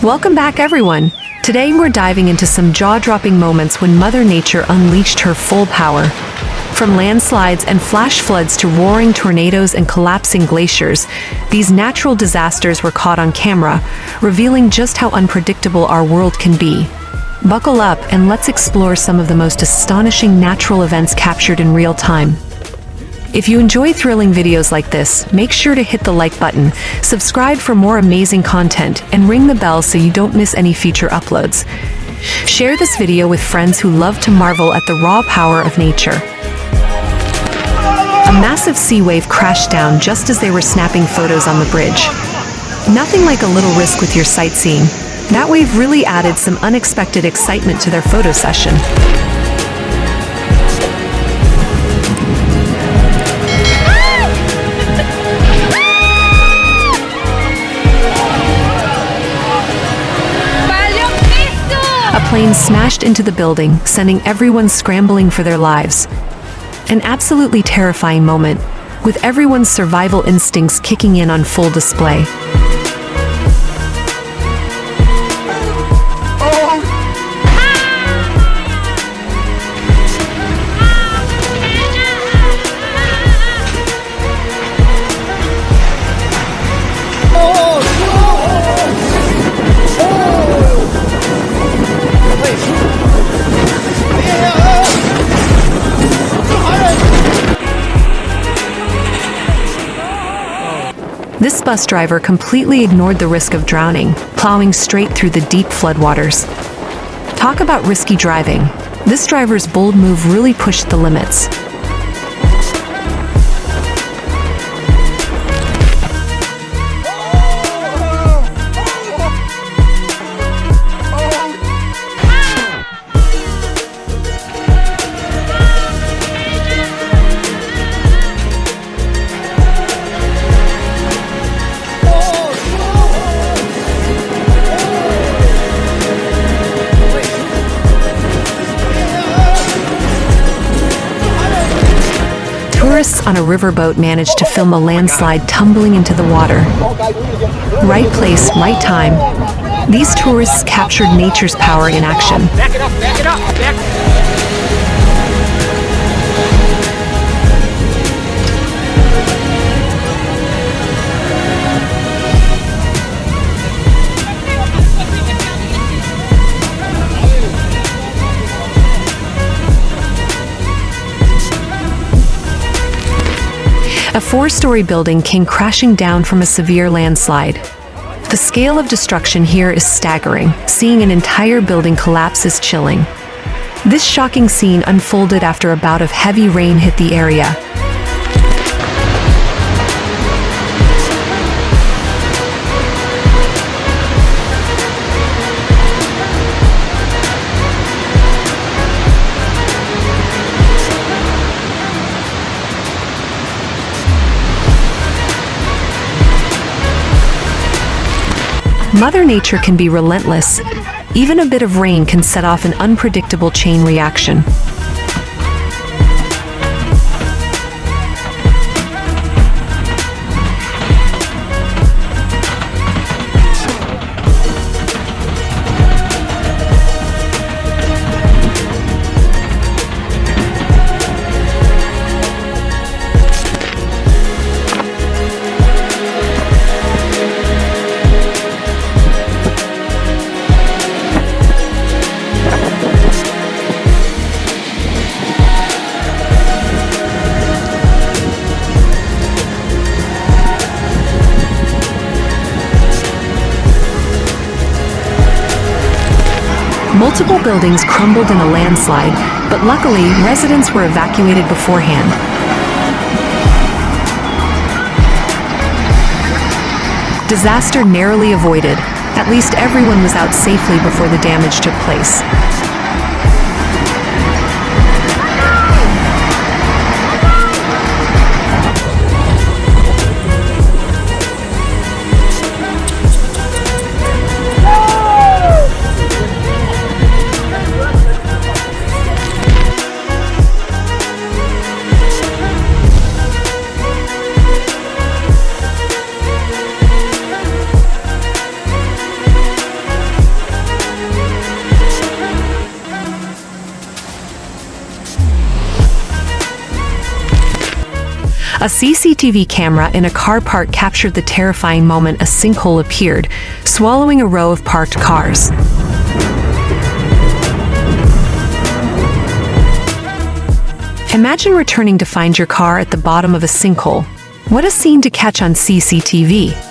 Welcome back, everyone. Today we're diving into some jaw-dropping moments when Mother Nature unleashed her full power. From landslides and flash floods to roaring tornadoes and collapsing glaciers, these natural disasters were caught on camera, revealing just how unpredictable our world can be. Buckle up and let's explore some of the most astonishing natural events captured in real time. If you enjoy thrilling videos like this, make sure to hit the like button, subscribe for more amazing content, and ring the bell so you don't miss any future uploads. Share this video with friends who love to marvel at the raw power of nature. A massive sea wave crashed down just as they were snapping photos on the bridge. Nothing like a little risk with your sightseeing. That wave really added some unexpected excitement to their photo session. A plane smashed into the building, sending everyone scrambling for their lives. An absolutely terrifying moment, with everyone's survival instincts kicking in on full display. This bus driver completely ignored the risk of drowning, plowing straight through the deep floodwaters. Talk about risky driving. This driver's bold move really pushed the limits. Tourists on a riverboat managed to film a landslide tumbling into the water. Right place, right time. These tourists captured nature's power in action. Back it up, back it up, A four-story building came crashing down from a severe landslide. The scale of destruction here is staggering. Seeing an entire building collapse is chilling. This shocking scene unfolded after a bout of heavy rain hit the area. Mother Nature can be relentless. Even a bit of rain can set off an unpredictable chain reaction. Multiple buildings crumbled in a landslide, but luckily, residents were evacuated beforehand. Disaster narrowly avoided. At least everyone was out safely before the damage took place. A CCTV camera in a car park captured the terrifying moment a sinkhole appeared, swallowing a row of parked cars. Imagine returning to find your car at the bottom of a sinkhole. What a scene to catch on CCTV.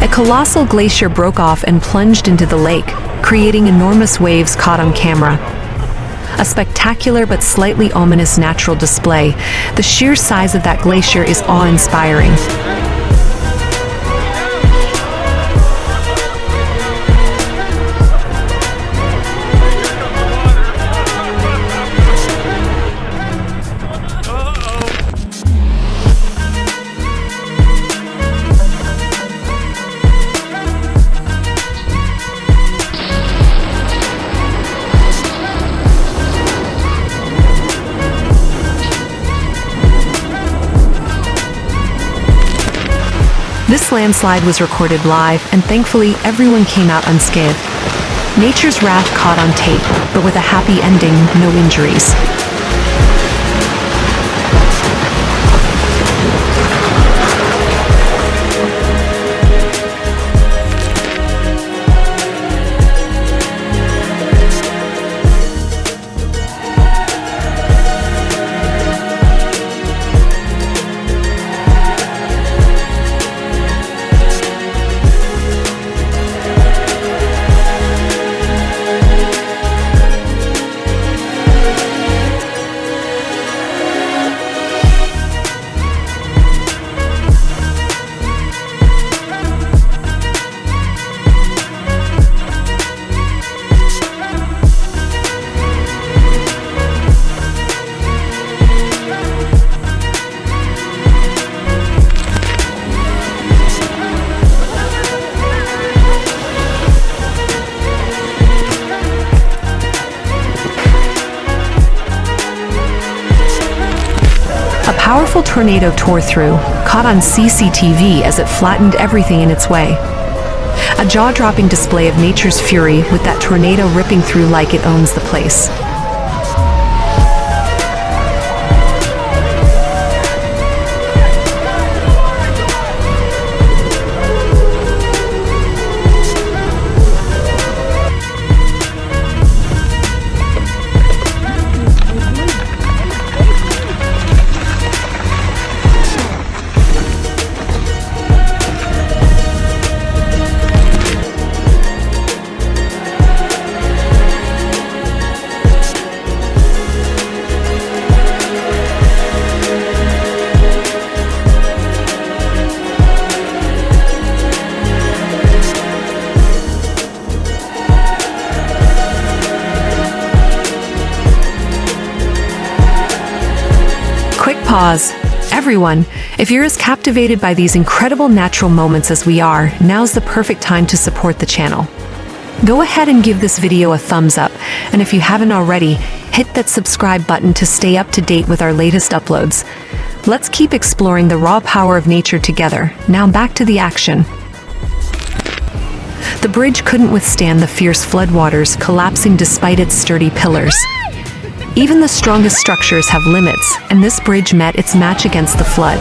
A colossal glacier broke off and plunged into the lake, creating enormous waves caught on camera. A spectacular but slightly ominous natural display. The sheer size of that glacier is awe-inspiring. This landslide was recorded live, and thankfully everyone came out unscathed. Nature's wrath caught on tape, but with a happy ending, no injuries. A powerful tornado tore through, caught on CCTV as it flattened everything in its way. A jaw-dropping display of nature's fury, with that tornado ripping through like it owns the place. Quick pause. Everyone, if you're as captivated by these incredible natural moments as we are, now's the perfect time to support the channel. Go ahead and give this video a thumbs up, and if you haven't already, hit that subscribe button to stay up to date with our latest uploads. Let's keep exploring the raw power of nature together. Now back to the action. The bridge couldn't withstand the fierce floodwaters, collapsing despite its sturdy pillars. Even the strongest structures have limits, and this bridge met its match against the flood.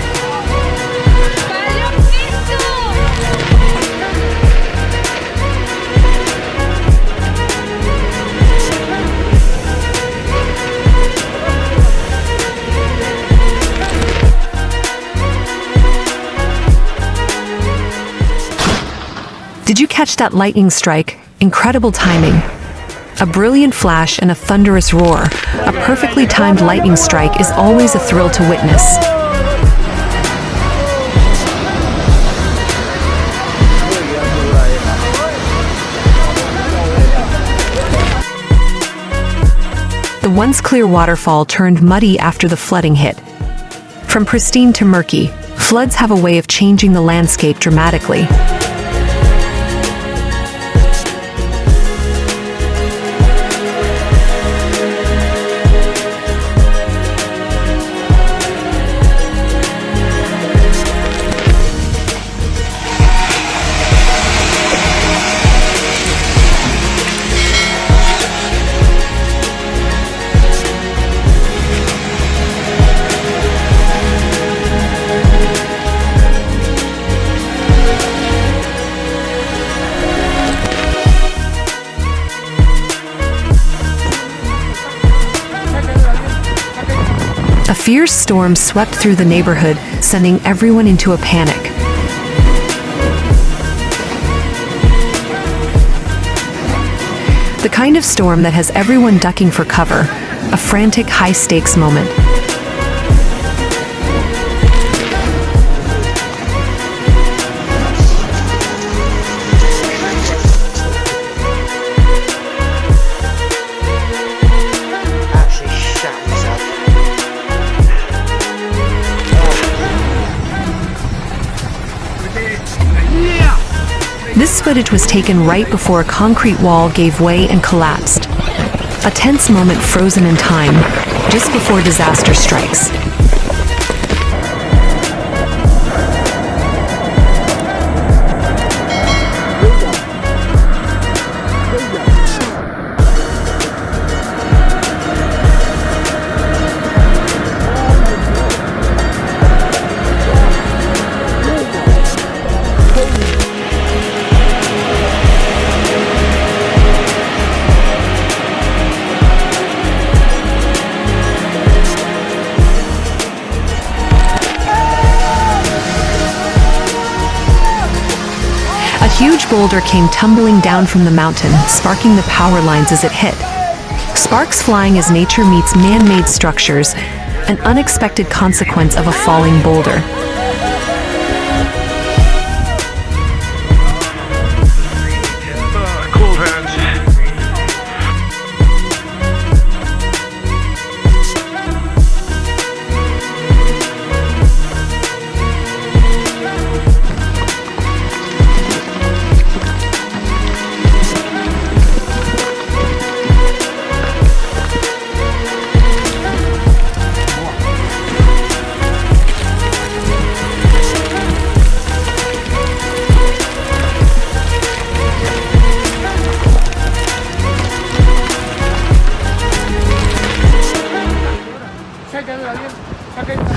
Did you catch that lightning strike? Incredible timing. A brilliant flash and a thunderous roar. A perfectly timed lightning strike is always a thrill to witness. The once clear waterfall turned muddy after the flooding hit. From pristine to murky, floods have a way of changing the landscape dramatically. A fierce storm swept through the neighborhood, sending everyone into a panic. The kind of storm that has everyone ducking for cover, a frantic, high-stakes moment. This footage was taken right before a concrete wall gave way and collapsed. A tense moment frozen in time, just before disaster strikes. A huge boulder came tumbling down from the mountain, sparking the power lines as it hit. Sparks flying as nature meets man-made structures, an unexpected consequence of a falling boulder. Cool hands.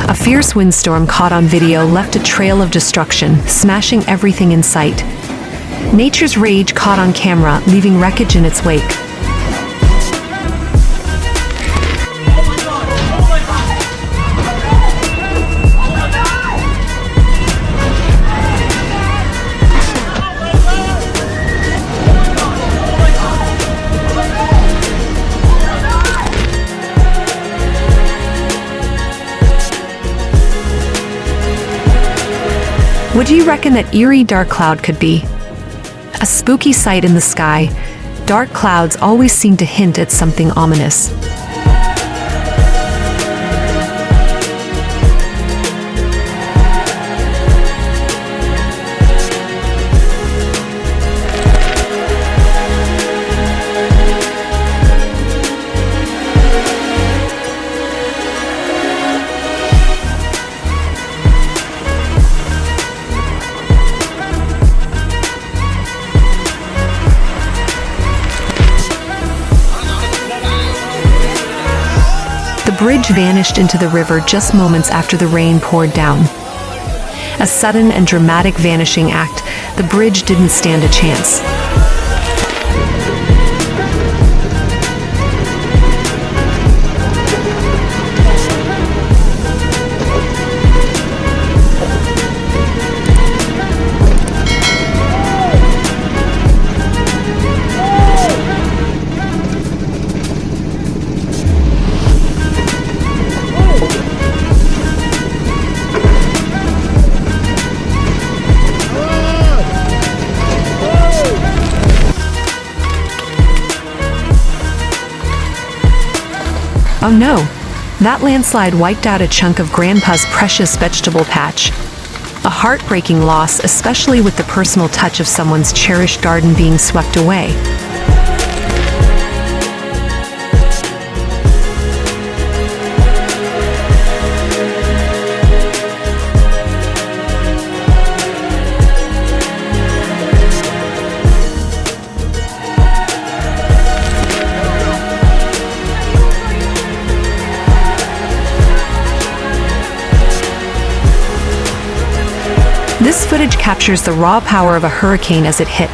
A fierce windstorm caught on video left a trail of destruction, smashing everything in sight. Nature's rage caught on camera, leaving wreckage in its wake. What do you reckon that eerie dark cloud could be? A spooky sight in the sky, dark clouds always seem to hint at something ominous. The bridge vanished into the river just moments after the rain poured down. A sudden and dramatic vanishing act, the bridge didn't stand a chance. no, that landslide wiped out a chunk of Grandpa's precious vegetable patch. A heartbreaking loss, especially with the personal touch of someone's cherished garden being swept away. This footage captures the raw power of a hurricane as it hit.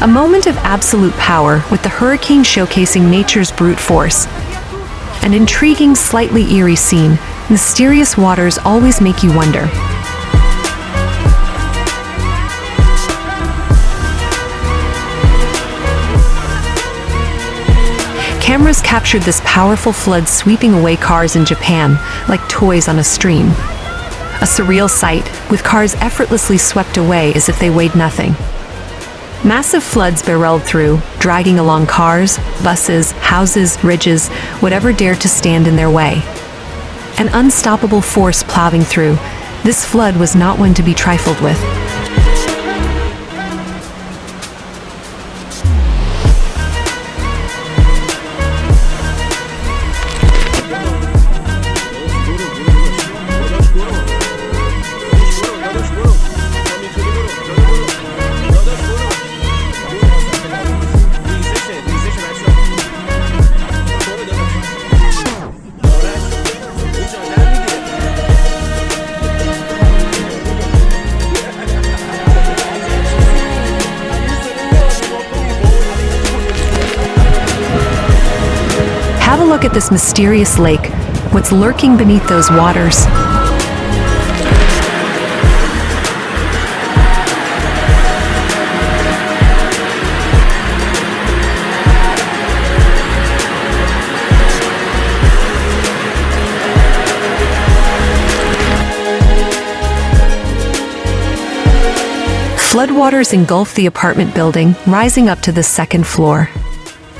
A moment of absolute power, with the hurricane showcasing nature's brute force. An intriguing, slightly eerie scene. Mysterious waters always make you wonder. Cameras captured this powerful flood sweeping away cars in Japan, like toys on a stream. A surreal sight, with cars effortlessly swept away as if they weighed nothing. Massive floods barreled through, dragging along cars, buses, houses, ridges, whatever dared to stand in their way. An unstoppable force plowing through, this flood was not one to be trifled with. Have a look at this mysterious lake. What's lurking beneath those waters? Floodwaters engulf the apartment building, rising up to the second floor.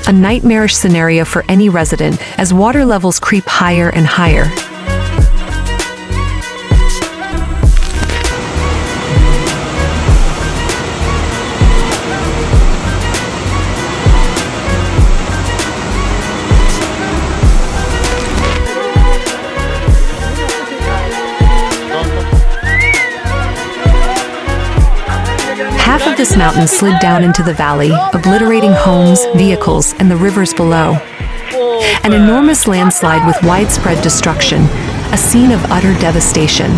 A nightmarish scenario for any resident as water levels creep higher and higher. Half of this mountain slid down into the valley, obliterating homes, vehicles, and the rivers below. An enormous landslide with widespread destruction, a scene of utter devastation.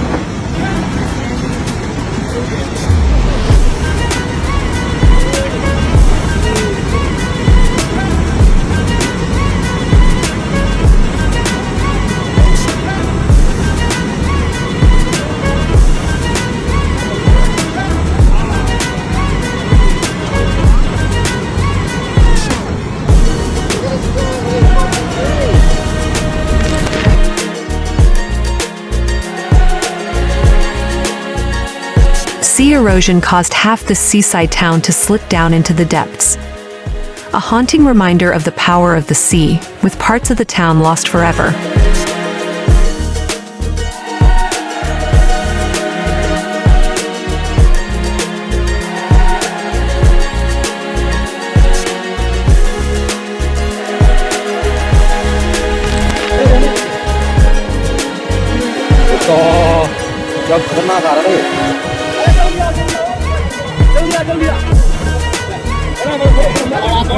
Sea erosion caused half this seaside town to slip down into the depths. A haunting reminder of the power of the sea, with parts of the town lost forever.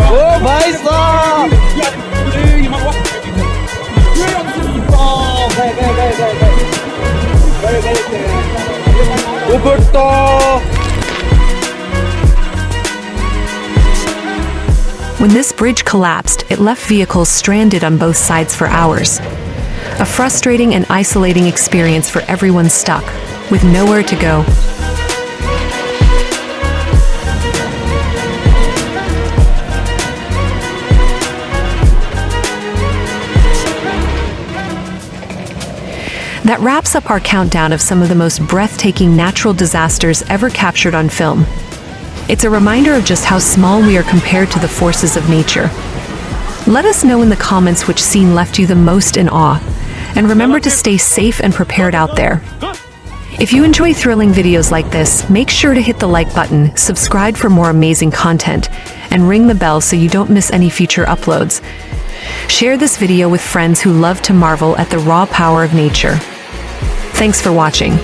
ओ भाई साहब ऊपर तो When this bridge collapsed, it left vehicles stranded on both sides for hours. A frustrating and isolating experience for everyone stuck, with nowhere to go. That wraps up our countdown of some of the most breathtaking natural disasters ever captured on film. It's a reminder of just how small we are compared to the forces of nature. Let us know in the comments which scene left you the most in awe. And remember to stay safe and prepared out there. If you enjoy thrilling videos like this, make sure to hit the like button, subscribe for more amazing content, and ring the bell so you don't miss any future uploads. Share this video with friends who love to marvel at the raw power of nature. Thanks for watching.